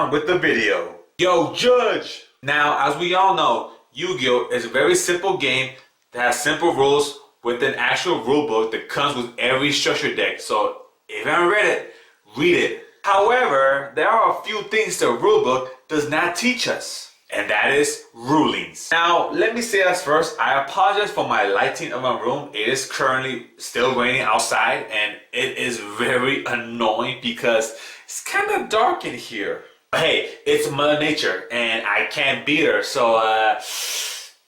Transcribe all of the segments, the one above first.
on with the video. Yo, Judge! Now, as we all know, Yu-Gi-Oh! Is a very simple game that has simple rules with an actual rulebook that comes with every structure deck. So, if you haven't read it, read it. However, there are a few things the rulebook does not teach us, and that is rulings. Now, let me say this first. I apologize for my lighting of my room. It is currently still raining outside, and it is very annoying because it's kind of dark in here. But hey, it's Mother Nature, and I can't beat her, so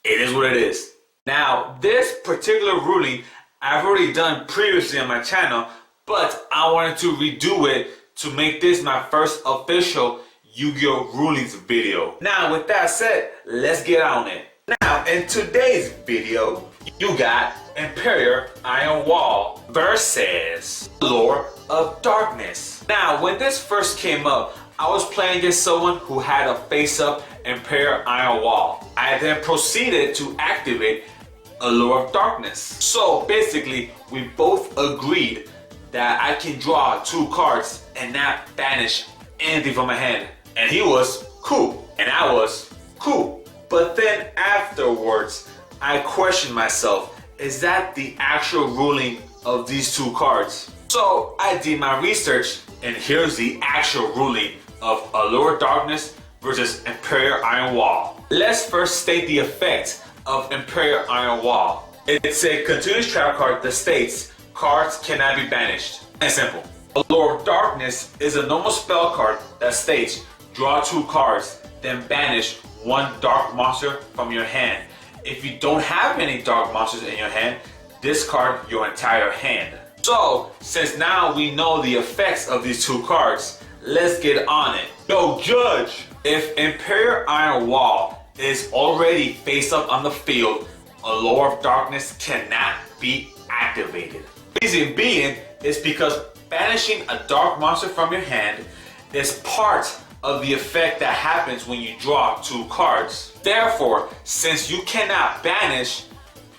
it is what it is. Now, this particular ruling I've already done previously on my channel, but I wanted to redo it to make this my first official Yugioh Rulings video. Now, with that said, let's get on it. Now, in today's video, you got Imperial Iron Wall versus Allure of Darkness. Now, when this first came up, I was playing against someone who had a face-up Imperial Iron Wall. I then proceeded to activate Allure of Darkness. So basically, we both agreed that I can draw 2 cards and not banish anything from my hand. And he was cool, and I was cool. But then afterwards, I questioned myself, is that the actual ruling of these 2 cards? So I did my research, and here's the actual ruling of Allure of Darkness versus Imperial Iron Wall. Let's first state the effect of Imperial Iron Wall. It's a continuous trap card that states cards cannot be banished. And simple. Allure of Darkness is a normal spell card that states draw 2 cards, then banish 1 dark monster from your hand. If you don't have any dark monsters in your hand, discard your entire hand. So, since now we know the effects of these 2 cards, let's get on it. Yo, Judge! If Imperial Iron Wall is already face up on the field, Allure of Darkness cannot be activated. Reason being is because banishing a dark monster from your hand is part of the effect that happens when you draw 2 cards. Therefore, since you cannot banish,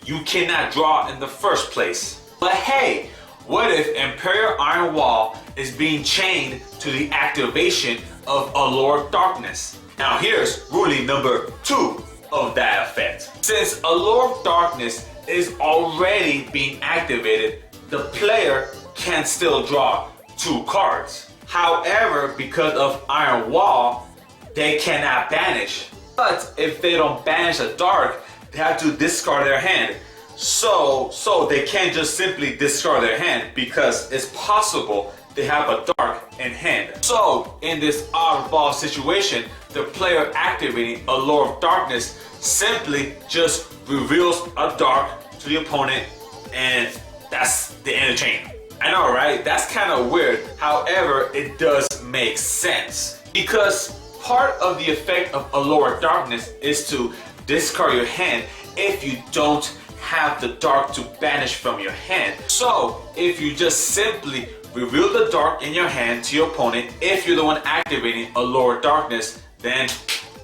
you cannot draw in the first place. But hey, what if Imperial Iron Wall is being chained to the activation of Allure of Darkness? Now here's ruling number 2 of that effect. Since Allure of Darkness is already being activated, the player can still draw 2 cards. However, because of Iron Wall, they cannot banish. But if they don't banish a dark, they have to discard their hand. So they can't just simply discard their hand because it's possible they have a dark in hand. So in this oddball situation, the player activating Allure of Darkness simply just reveals a dark to the opponent, and that's the end of the chain. I know, right? That's kind of weird. However, it does make sense because part of the effect of Allure of Darkness is to discard your hand if you don't have the dark to banish from your hand. So if you just simply reveal the dark in your hand to your opponent, if you're the one activating Allure of Darkness, then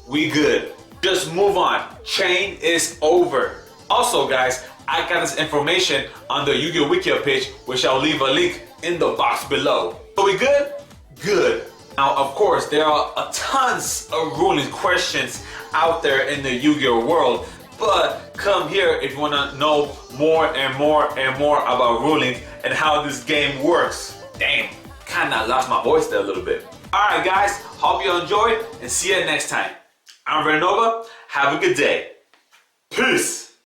we good. Just move on. Chain is over. Also, guys, I got this information on the Yugioh Wiki page, which I'll leave a link in the box below. So we good? Good. Now, of course, there are tons of ruling questions out there in the Yu-Gi-Oh world, but come here if you want to know more and more and more about rulings and how this game works. Damn, kinda lost my voice there a little bit. Alright guys, hope you enjoyed and see you next time. I'm RedNova, have a good day. Peace!